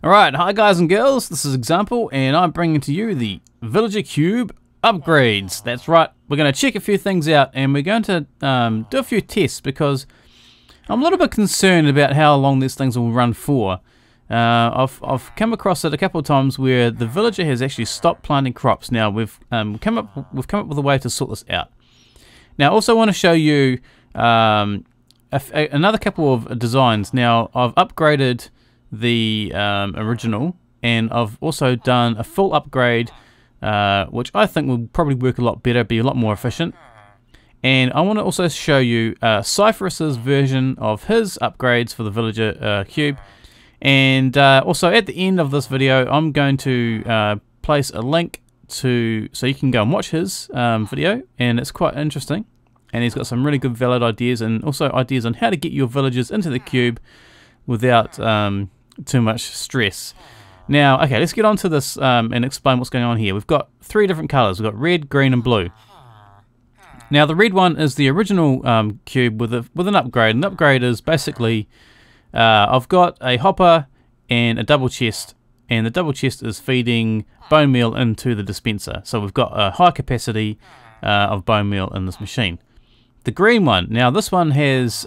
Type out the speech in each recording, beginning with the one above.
Alright, hi guys and girls, this is Example, and I'm bringing to you the Villager Cube upgrades. That's right, we're going to check a few things out, and we're going to do a few tests, because I'm a little bit concerned about how long these things will run for. I've come across it a couple of times where the villager has actually stopped planting crops. Now we've come up with a way to sort this out. Now I also want to show you another couple of designs. Now I've upgraded the original, and I've also done a full upgrade, which I think will probably work a lot better, be a lot more efficient. And I want to also show you Seiferus's version of his upgrades for the Villager Cube. And also at the end of this video, I'm going to place a link so you can go and watch his video, and it's quite interesting. And he's got some really good valid ideas, and also ideas on how to get your villagers into the cube without too much stress. Now, okay, let's get on to this and explain what's going on here. We've got three different colors. We've got red, green, and blue. Now, the red one is the original cube with an upgrade. An upgrade is basically I've got a hopper and a double chest, and the double chest is feeding bone meal into the dispenser. So we've got a high capacity of bone meal in this machine. The green one, now this one has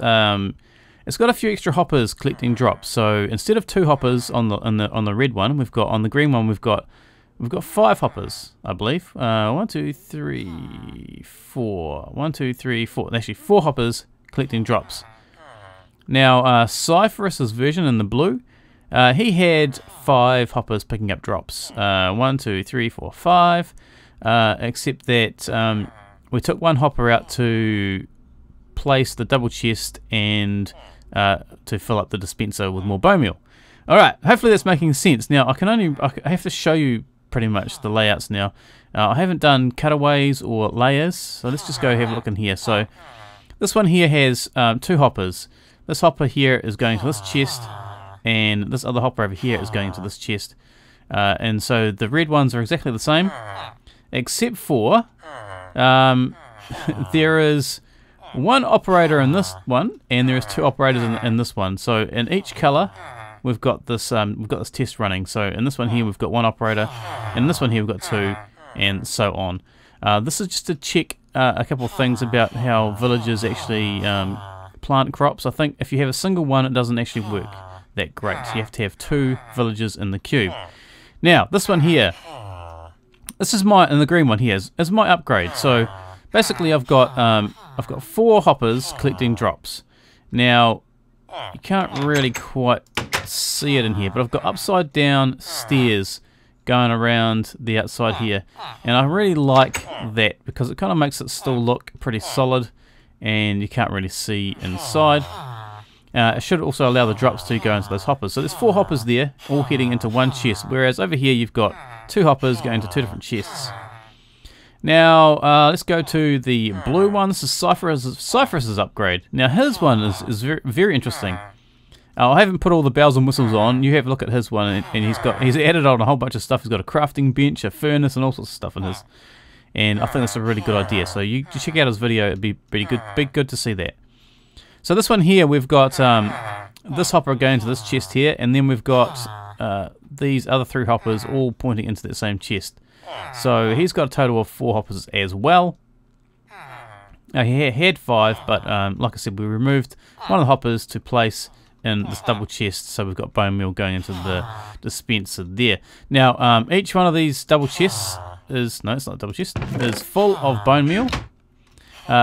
it's got a few extra hoppers collecting drops. So instead of 2 hoppers on the red one, on the green one we've got 5 hoppers, I believe. 1, 2, 3, 4. 1, 2, 3, 4. Actually 4 hoppers collecting drops. Now Seiferus's version in the blue, he had 5 hoppers picking up drops. 1, 2, 3, 4, 5. Except that we took 1 hopper out to place the double chest and to fill up the dispenser with more bone meal. Alright, hopefully that's making sense. Now I have to show you pretty much the layouts now. I haven't done cutaways or layers, so let's just go have a look in here. So this one here has 2 hoppers. This hopper here is going to this chest, and this other hopper over here is going to this chest. And so the red ones are exactly the same, except for there is 1 operator in this one, and there is 2 operators in this one. So in each color, we've got this test running. So in this one here, we've got 1 operator, and in this one here, we've got 2, and so on. This is just to check a couple of things about how villagers actually plant crops. I think if you have a single one, it doesn't actually work that great. So you have to have 2 villagers in the cube. Now this one here, this is and the green one here is my upgrade. So basically I've got 4 hoppers collecting drops. Now you can't really quite see it in here, but I've got upside down stairs going around the outside here, and I really like that because it kind of makes it still look pretty solid, and you can't really see inside. It should also allow the drops to go into those hoppers. So there's 4 hoppers there, all heading into 1 chest, whereas over here you've got 2 hoppers going to 2 different chests. Now let's go to the blue one. This is Seiferus's upgrade. Now his one is very, very interesting. I haven't put all the bells and whistles on. You have a look at his one, and he's added on a whole bunch of stuff. He's got a crafting bench, a furnace, and all sorts of stuff in his. And I think that's a really good idea. So you check out his video. It'd be pretty good. Be good to see that. So this one here, we've got this hopper going to this chest here, and then we've got these other 3 hoppers all pointing into that same chest. So he's got a total of 4 hoppers as well. He had 5, but like I said, we removed 1 of the hoppers to place in this double chest, so we've got bone meal going into the dispenser there. Now each one of these double chests it's not a double chest, is full of bone meal.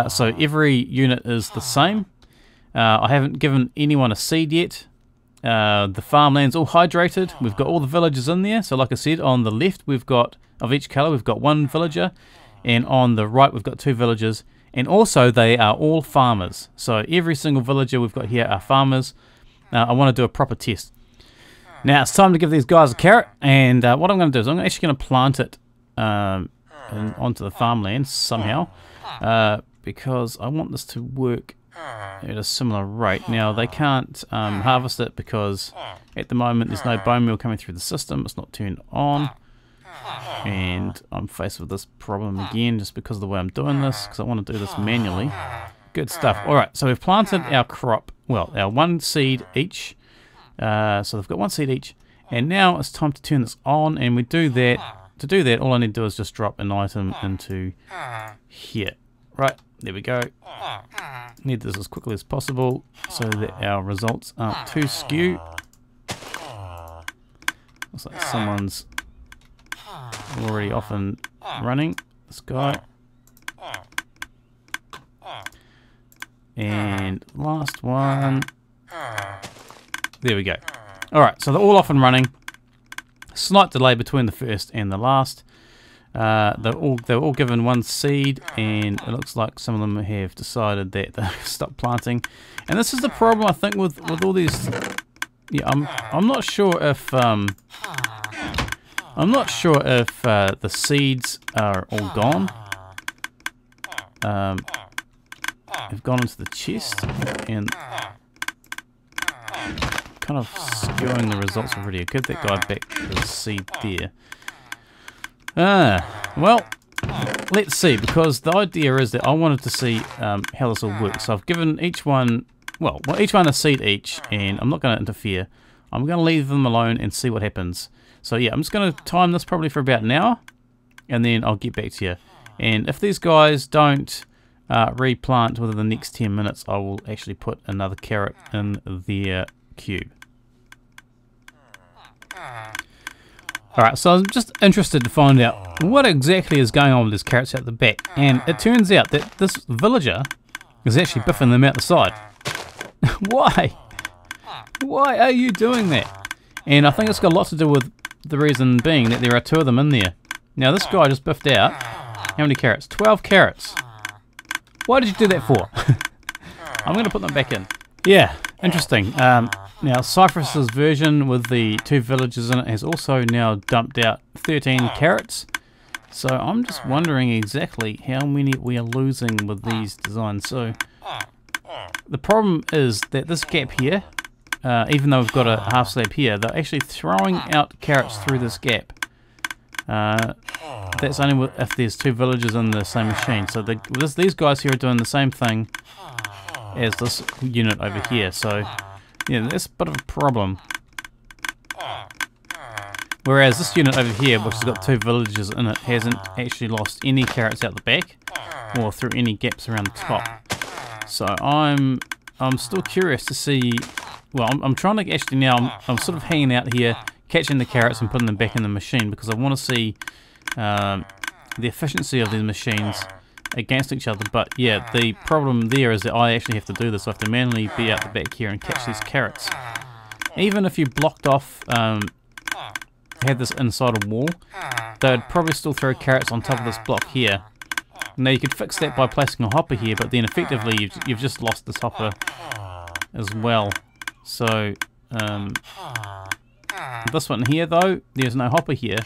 So every unit is the same. I haven't given anyone a seed yet. The farmland's all hydrated. We've got all the villagers in there. So like I said, on the left we've got, of each colour, we've got 1 villager, and on the right we've got 2 villagers, and also they are all farmers. So every single villager we've got here are farmers. I want to do a proper test. Now it's time to give these guys a carrot, and what I'm going to do is I'm actually going to plant it onto the farmland somehow, because I want this to work at a similar rate. Now they can't harvest it because at the moment there's no bone meal coming through the system. It's not turned on, and I'm faced with this problem again just because of the way I'm doing this, because I want to do this manually. Good stuff. Alright, so we've planted our crop, well, our 1 seed each. So they've got 1 seed each, And now it's time to turn this on, and we do that. To do that, all I need to do is just drop an item into here. Right, there we go. Need this as quickly as possible so that our results aren't too skew. Looks like someone's already off and running. This guy. And last one. There we go. Alright, so they're all off and running. Slight delay between the first and the last. They're all given one seed, and it looks like some of them have decided that they stop planting. And this is the problem, I think, with all these. Yeah, I'm not sure if the seeds are all gone. Have gone into the chest and kind of skewing the results already. I'll give that guy back the seed there. Well, let's see, because the idea is that I wanted to see how this will work. So I've given each one, well, each one a seed each, and I'm not going to interfere. I'm going to leave them alone and see what happens. So yeah, I'm just going to time this probably for about an hour, and then I'll get back to you. And if these guys don't replant within the next 10 minutes, I will actually put another carrot in their cube. Alright, so I'm just interested to find out what exactly is going on with these carrots out the back. And it turns out that this villager is actually biffing them out the side. Why? Why are you doing that? And I think it's got a lot to do with the reason being that there are 2 of them in there. Now this guy just biffed out. How many carrots? 12 carrots. Why did you do that for? I'm going to put them back in. Yeah, interesting. Now Seiferus' version with the 2 villages in it has also now dumped out 13 carrots. So I'm just wondering exactly how many we are losing with these designs. So the problem is that this gap here, even though we've got a half slab here, they're actually throwing out carrots through this gap. That's only if there's 2 villages in the same machine. So these guys here are doing the same thing as this unit over here. So yeah, that's a bit of a problem. Whereas this unit over here, which has got 2 villages in it, hasn't actually lost any carrots out the back or through any gaps around the top. So I'm still curious to see. Well, I'm trying to actually now. I'm sort of hanging out here, catching the carrots and putting them back in the machine, because I want to see the efficiency of these machines against each other. But yeah, the problem there is that I actually have to do this. I have to manually be out the back here and catch these carrots. Even if you blocked off, had this inside a wall, they'd probably still throw carrots on top of this block here. Now you could fix that by placing a hopper here, but then effectively you've just lost this hopper as well. So this one here though, there's no hopper here,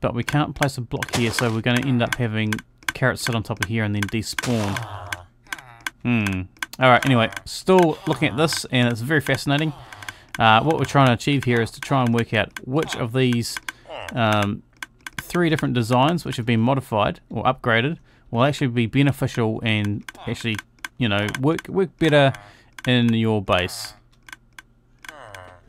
but we can't place a block here, so we're going to end up having carrots sit on top of here and then despawn. Alright, anyway, still looking at this, and it's very fascinating. What we're trying to achieve here is to try and work out which of these 3 different designs which have been modified or upgraded will actually be beneficial and actually, you know, work better in your base.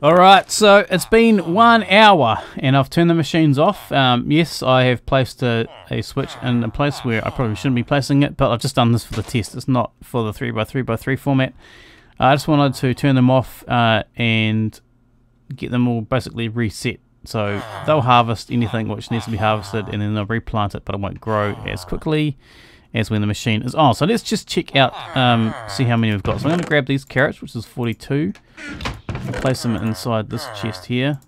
Alright, so it's been 1 hour and I've turned the machines off. Yes, I have placed a switch in a place where I probably shouldn't be placing it, but I've just done this for the test. It's not for the 3x3x3 format. I just wanted to turn them off and get them all basically reset. So they'll harvest anything which needs to be harvested, and then they'll replant it, but it won't grow as quickly as when the machine is on. So let's just check out, see how many we've got. So I'm going to grab these carrots, which is 42. Place them inside this chest here.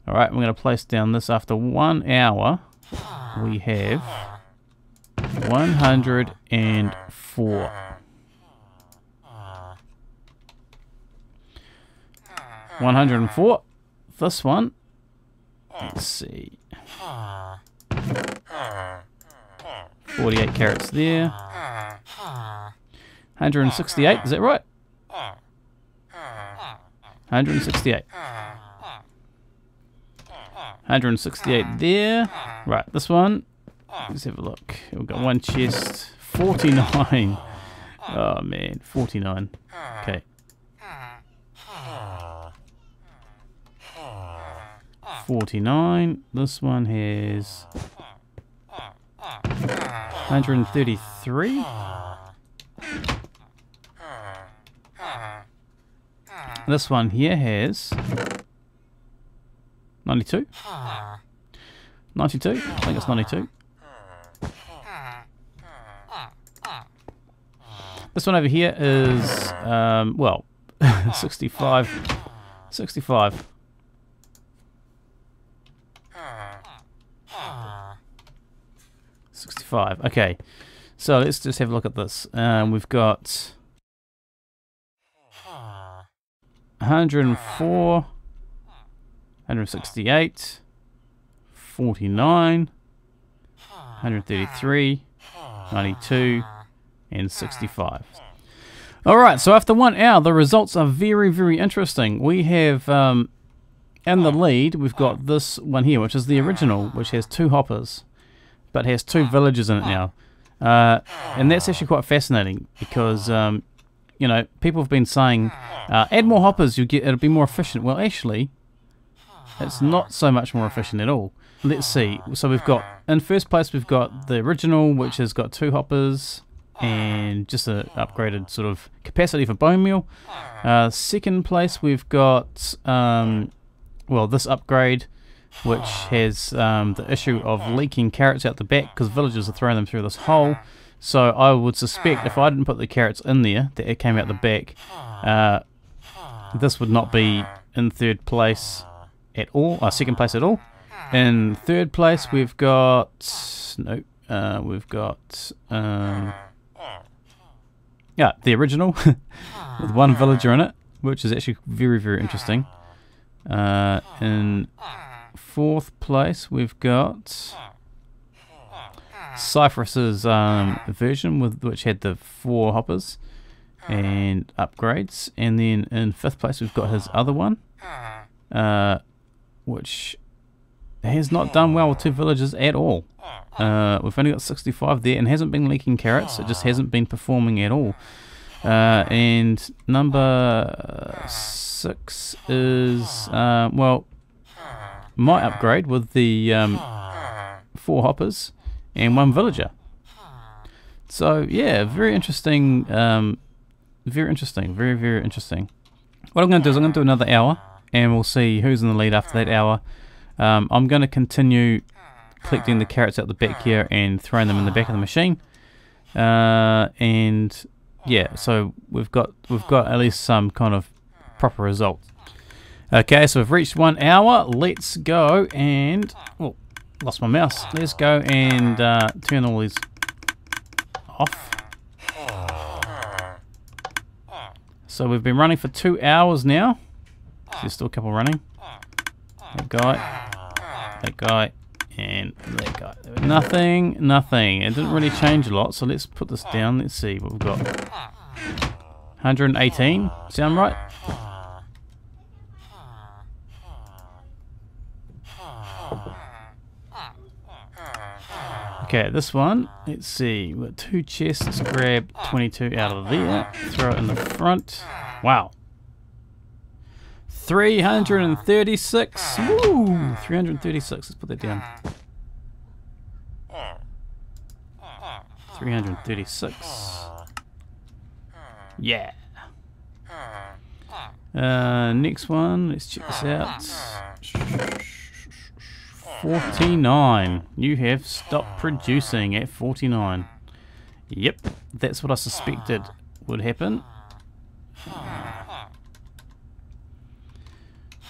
Alright, we're going to place down this. After 1 hour, we have 104. 104. This one, let's see, 48 carrots there. 168, is that right? 168. 168 there. Right, this one, let's have a look. We've got one chest. 49. Oh man, 49. Okay. 49. This one has 133. This one here has 92. 92. I think it's 92. This one over here is, well, 65. 65. Okay, so let's just have a look at this. We've got 104, 168, 49, 133, 92, and 65. Alright, so after 1 hour, the results are very, very interesting. We have, in the lead, we've got this one here, which is the original, which has 2 hoppers, but has 2 villages in it now. And that's actually quite fascinating, because, you know, people have been saying, add more hoppers, it'll be more efficient. Well, actually, it's not so much more efficient at all. Let's see. So we've got, in first place, we've got the original, which has got 2 hoppers, and just an upgraded sort of capacity for bone meal. Second place, we've got, well, this upgrade, which has the issue of leaking carrots out the back, because villagers are throwing them through this hole. So I would suspect if I didn't put the carrots in there, that it came out the back, this would not be in third place at all, second place at all. In third place, we've got, no, we've got, yeah, the original, with 1 villager in it, which is actually very, very interesting. In fourth place, we've got Seiferus's version, which had the 4 hoppers and upgrades. And then in 5th place, we've got his other one, which has not done well with 2 villages at all. We've only got 65 there, and hasn't been leaking carrots. It just hasn't been performing at all. And number 6 is, well, my upgrade with the 4 hoppers and 1 villager. So yeah, very interesting. Very interesting. Very, very interesting. What I'm going to do is I'm going to do another hour, and we'll see who's in the lead after that hour. I'm going to continue collecting the carrots out the back here and throwing them in the back of the machine. And yeah, so we've got at least some kind of proper result. Okay, so we've reached 1 hour. Let's go and, oh, lost my mouse. Let's go and turn all these off. So we've been running for 2 hours now. There's still a couple running. That guy, and that guy. Nothing. It didn't really change a lot, so let's put this down. Let's see what we've got. 118, sound right? Okay, this one, let's see. We've got 2 chests, grab 22 out of there, throw it in the front. Wow. 336. Woo! 336. Let's put that down. 336. Yeah. Next one. Let's check this out. 49. You have stopped producing at 49. Yep, that's what I suspected would happen.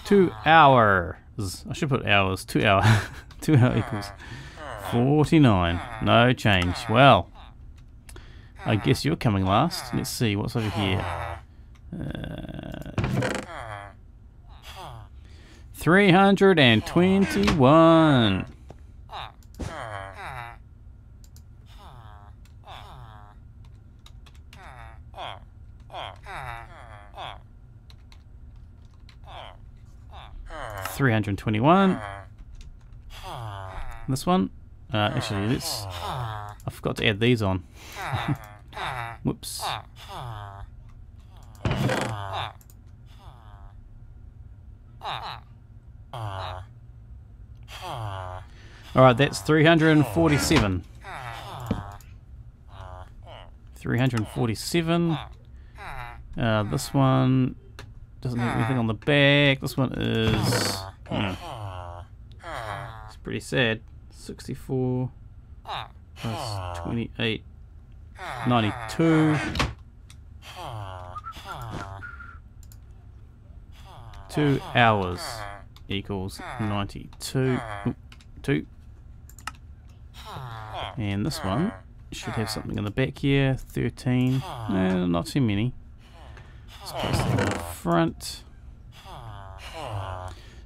2 hours. I should put hours. 2 hour. 2 hour equals 49. No change. Well, I guess you're coming last. Let's see what's over here. 321. This one, actually, let's. I forgot to add these on. Whoops. Alright, that's 347. 347. This one doesn't have anything on the back. This one is... it's pretty sad. 64 plus 28. 92. 2 hours equals 92. 2. And this one should have something in the back here. 13. Not too many. Let's place that in the front.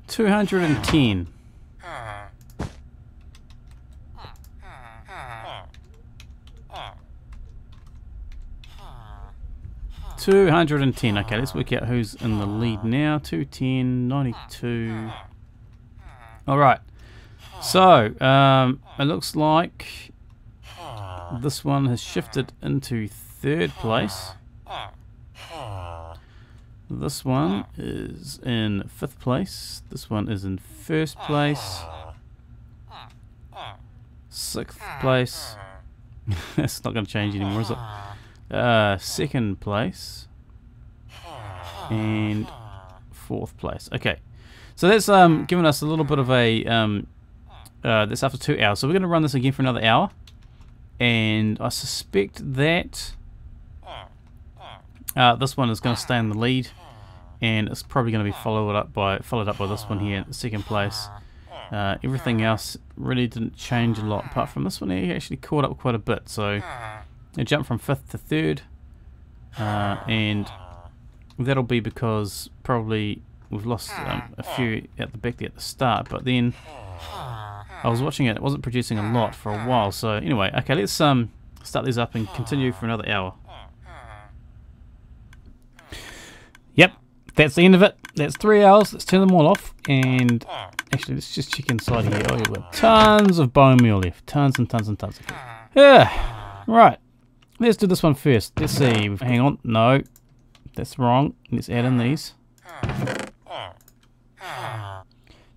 210. 210. Okay, let's work out who's in the lead now. 210, 92. Alright. So, it looks like this one has shifted into 3rd place. This one is in 5th place. This one is in 1st place. 6th place. That's not going to change anymore, is it? 2nd place. And 4th place. Okay. So that's given us a little bit of a... that's after 2 hours. So we're going to run this again for another hour. And I suspect that this one is going to stay in the lead, and it's probably going to be followed up by this one here, 2nd place. Everything else really didn't change a lot, apart from this one here. He actually caught up quite a bit, so it jumped from 5th to 3rd, and that'll be because probably we've lost a few at the back there at the start, but then I was watching it, it wasn't producing a lot for a while. So anyway, okay, let's start these up and continue for another hour. Yep, that's the end of it. That's 3 hours. Let's turn them all off, and actually let's just check inside here. Oh, you've got tons of bone meal left. Tons and tons and tons. Yeah, right. Let's do this one first. Let's see. Hang on. No, that's wrong. Let's add in these.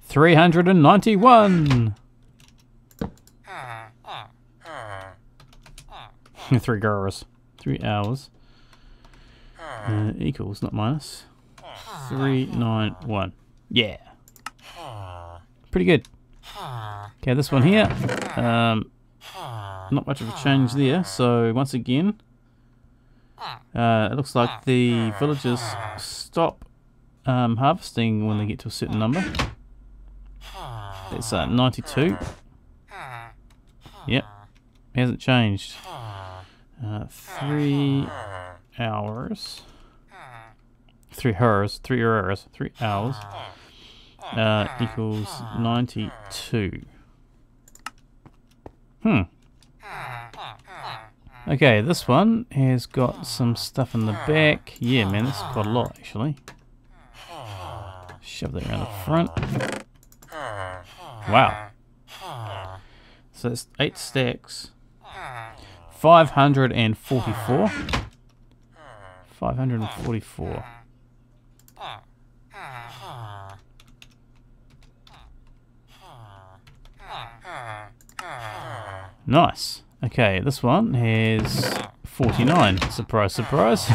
391. 3 hours. 3 hours. Equals, not minus. 391. Yeah. Pretty good. Okay, this one here. Not much of a change there. So once again, it looks like the villagers stop harvesting when they get to a certain number. It's 92. Yep, hasn't changed. 3 hours. 3 hours. 3 hours. 3 hours. Equals 92. Okay, this one has got some stuff in the back. Yeah, man, this is quite a lot actually. Shove that around the front. Wow. So it's 8 stacks. 544. 544. Nice. Okay, this one has 49. Surprise, surprise.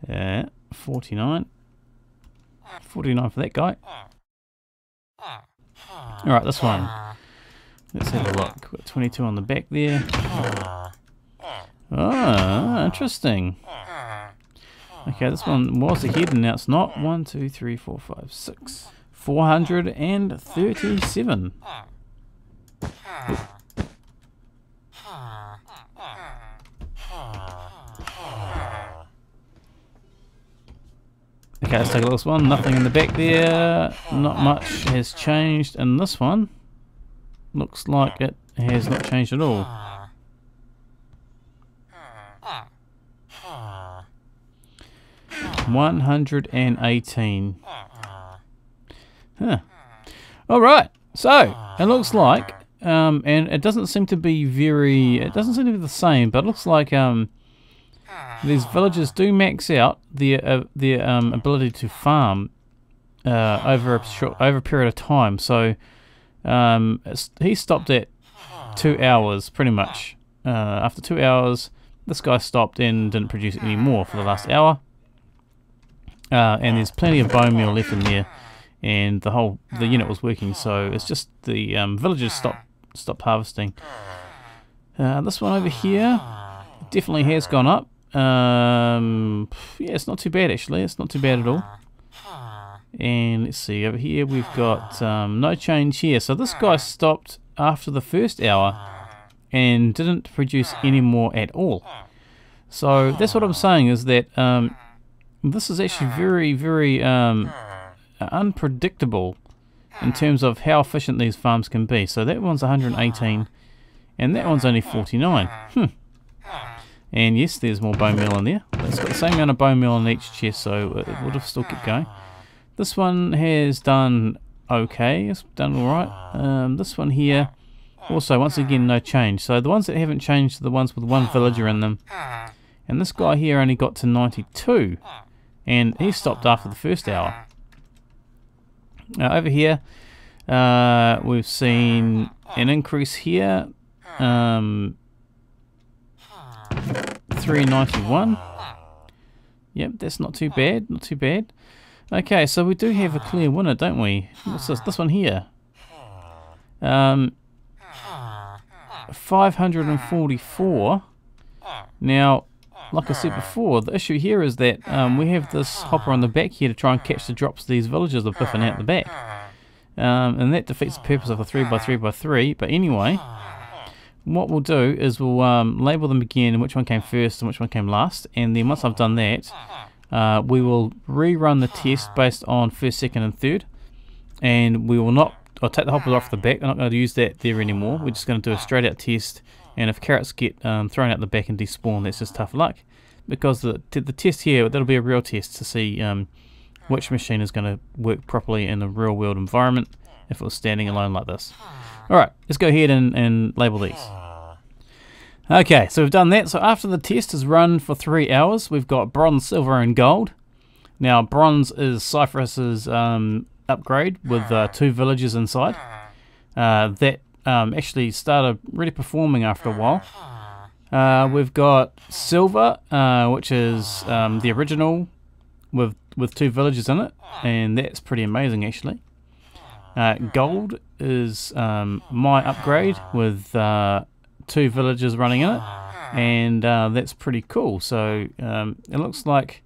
Yeah, 49. 49 for that guy. Alright, this one. Let's have a look. Got 22 on the back there. Ah, interesting. Okay, this one was ahead and now it's not. 1, 2, 3, 4, 5, 6. 437. Okay, let's take a look at this one. Nothing in the back there. Not much has changed in this one. Looks like it has not changed at all. $118. Huh. Alright, so it looks like and it doesn't seem to be it doesn't seem to be the same, but it looks like these villagers do max out their ability to farm over a period of time. So He stopped at 2 hours, pretty much. After 2 hours, this guy stopped and didn't produce any more for the last hour. And there's plenty of bone meal left in there, and the unit was working. So it's just the villagers stopped harvesting. This one over here definitely has gone up. Yeah, it's not too bad actually. It's not too bad at all. And let's see, over here we've got no change here. So this guy stopped after the first hour and didn't produce any more at all. So that's what I'm saying, is that this is actually very, very unpredictable in terms of how efficient these farms can be. So that one's 118 and that one's only 49. And yes, there's more bone meal in there. It's got the same amount of bone meal in each chest, so it would have still kept going. This one has done okay, it's done alright. This one here, also, once again, no change. So the ones that haven't changed are the ones with one villager in them. And this guy here only got to 92. And he stopped after the first hour. Over here, we've seen an increase here. 391. Yep, that's not too bad, not too bad. Okay, so we do have a clear winner, don't we? What's this one here? 544. Now, like I said before, the issue here is that we have this hopper on the back here to try and catch the drops these villagers are biffing out the back. And that defeats the purpose of the 3x3x3. But anyway, what we'll do is we'll label them again and which one came first and which one came last. And then once I've done that, we will rerun the test based on first, second and third. And we will not, I'll take the hoppers off the back. I'm not going to use that there anymore. We're just going to do a straight out test. And if carrots get thrown out the back and despawn, that's just tough luck. Because the test here, that'll be a real test to see which machine is going to work properly in a real world environment if it was standing alone like this. Alright, let's go ahead and label these. Okay, so we've done that. So after the test is run for 3 hours, we've got bronze, silver and gold. Now bronze is Seiferus's upgrade with 2 villages inside. That actually started really performing after a while. We've got silver, which is the original with 2 villages in it, and that's pretty amazing actually. Gold is my upgrade with 2 villages running in it, and that's pretty cool. So it looks like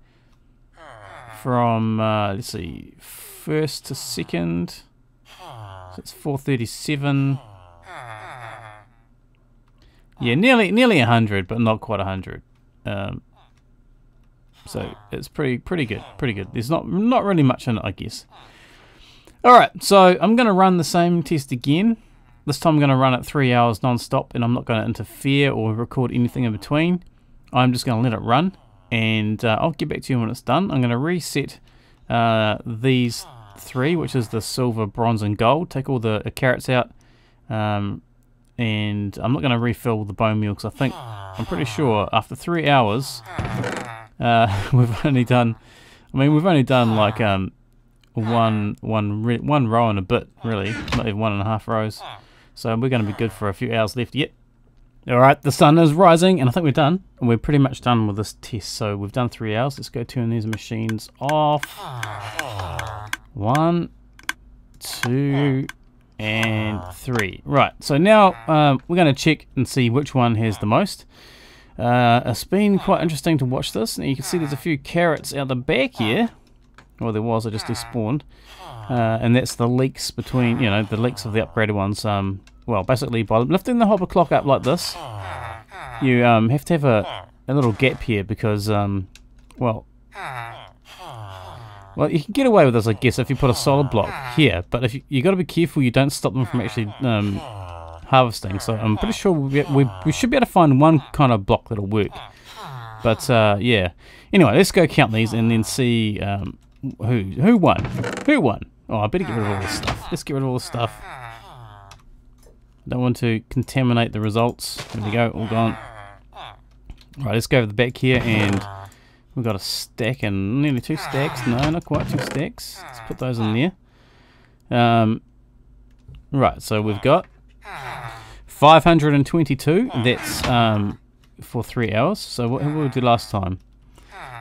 from let's see, first to second, so it's 437. Yeah, nearly 100, but not quite 100. So it's pretty good, There's not really much in it, I guess. All right, so I'm going to run the same test again. This time I'm going to run it 3 hours non-stop, and I'm not going to interfere or record anything in between. I'm just going to let it run, and I'll get back to you when it's done. I'm going to reset these 3, which is the silver, bronze, and gold. Take all the carrots out. And I'm not going to refill the bone meal because I'm pretty sure after 3 hours we've only done like one row and a bit, really, not even 1.5 rows. So we're going to be good for a few hours left yet. Alright, the sun is rising and I think we're done. We're pretty much done with this test. So we've done 3 hours. Let's go turn these machines off. 1, 2 and 3. Right, so now we're going to check and see which one has the most. It's been quite interesting to watch this. Now you can see there's a few carrots out the back here. Well, there was, I just despawned. And that's the leaks between, the leaks of the upgraded ones. Well, basically by lifting the hopper clock up like this, you have to have a little gap here because, well, you can get away with this, I guess, if you put a solid block here. But if you got to be careful, you don't stop them from actually harvesting. So I'm pretty sure we should be able to find one kind of block that'll work. But yeah. Anyway, let's go count these and then see who won. Who won? Oh, I better get rid of all this stuff. Let's get rid of all this stuff. Don't want to contaminate the results. There we go, all gone. Right, let's go over the back here and we've got a stack and nearly 2 stacks. No, not quite 2 stacks. Let's put those in there. Right, so we've got 522. That's for 3 hours. So what did we do last time?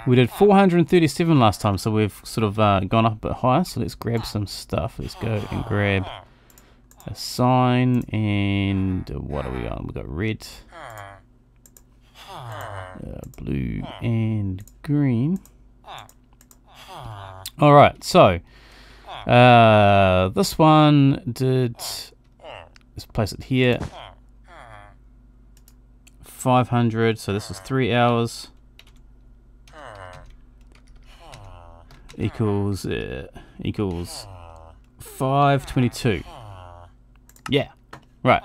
We did 437 last time, so we've sort of gone up a bit higher. So let's grab some stuff. Let's go and grab a sign, and what are we on? We've got red, blue, and green. Alright, so this one did, let's place it here, 500, so this is 3 hours, equals 522. Yeah, right.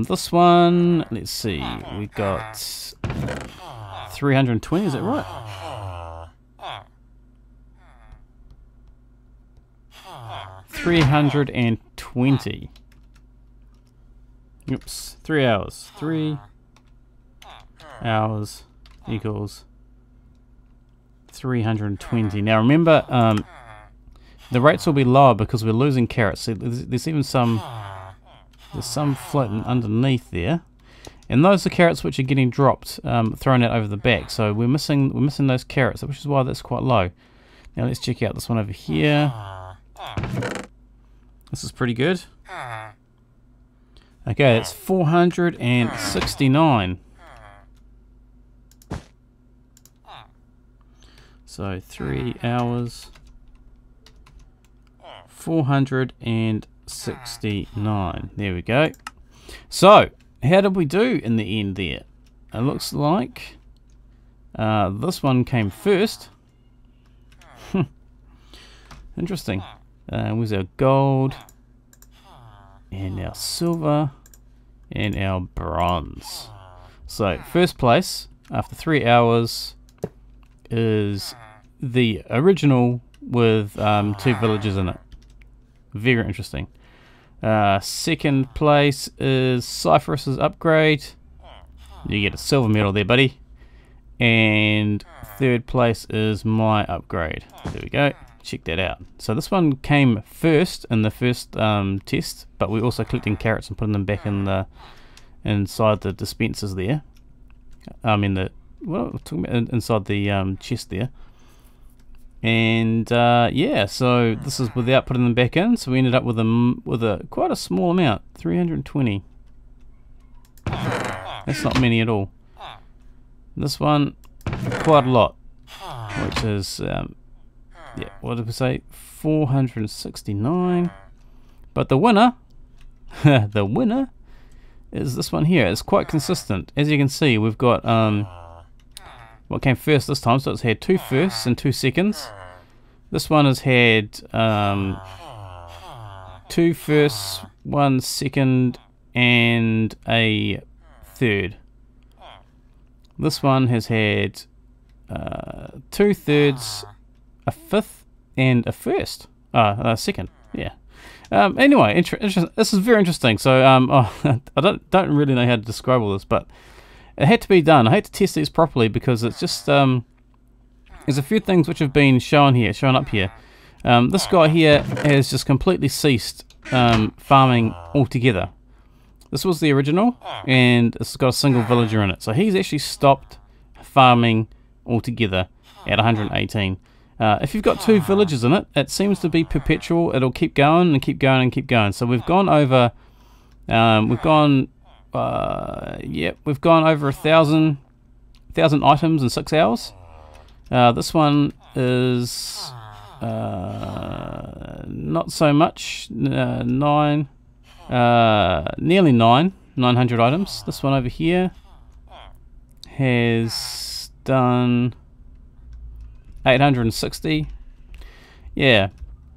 This one, let's see, we got 320, is that right? 320. Oops, 3 hours. 3 hours equals 320. Now remember, the rates will be lower because we're losing carrots. So there's even some floating underneath there, and those are carrots which are getting dropped, thrown out over the back. So we're missing those carrots, which is why that's quite low. Now let's check out this one over here. This is pretty good. Okay, it's 469. So 3 hours, 469. There we go. So, how did we do in the end there? It looks like this one came first. Interesting. Where's our gold, and our silver, and our bronze? So first place after 3 hours is the original with 2 villages in it. Very interesting. Second place is Seiferus's upgrade. You get a silver medal there, buddy. And third place is my upgrade. There we go. Check that out. So this one came first in the first test, but we're also collecting carrots and putting them back in the inside the dispensers there. I mean inside the chest there. And yeah, so this is without putting them back in. So we ended up with a quite a small amount, 320. That's not many at all. This one, quite a lot, which is yeah, what did we say? 469. But the winner, the winner is this one here. It's quite consistent. As you can see, we've got what came first this time. So it's had 2 firsts and 2 seconds. This one has had 2 firsts, 1 second, and a third. This one has had 2 thirds, a fifth, and a first. A second. Yeah. Anyway, this is very interesting. So I don't really know how to describe all this, but it had to be done. I hate to test these properly because it's just there's a few things which have been shown up here. This guy here has just completely ceased farming altogether. This was the original, and it's got a single villager in it. So he's actually stopped farming altogether at 118. If you've got 2 villagers in it, it seems to be perpetual. It'll keep going and keep going and keep going. So we've gone over, we've gone over 1,000 items in 6 hours. This one is not so much, nearly 900 items. This one over here has done 860. Yeah,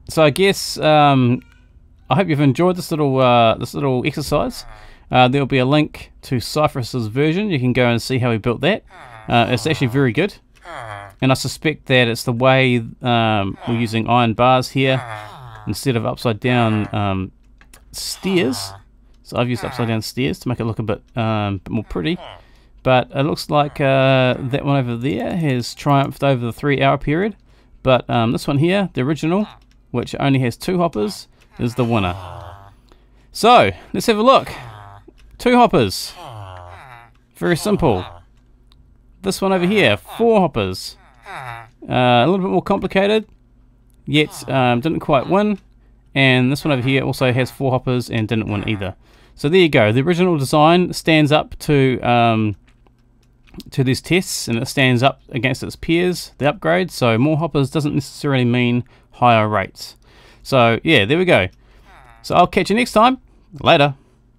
so I guess I hope you've enjoyed this little exercise. There'll be a link to Seiferus's version. You can go and see how he built that. It's actually very good, and I suspect that it's the way we're using iron bars here instead of upside down stairs. So I've used upside down stairs to make it look a bit more pretty. But it looks like that one over there has triumphed over the 3 hour period. But this one here, the original, which only has 2 hoppers, is the winner. So, let's have a look. 2 hoppers. Very simple. This one over here, 4 hoppers. A little bit more complicated, yet didn't quite win. And this one over here also has 4 hoppers and didn't win either. So there you go. The original design stands up to these tests, and it stands up against its peers, the upgrade. So more hoppers doesn't necessarily mean higher rates. So yeah, there we go. So I'll catch you next time. Later.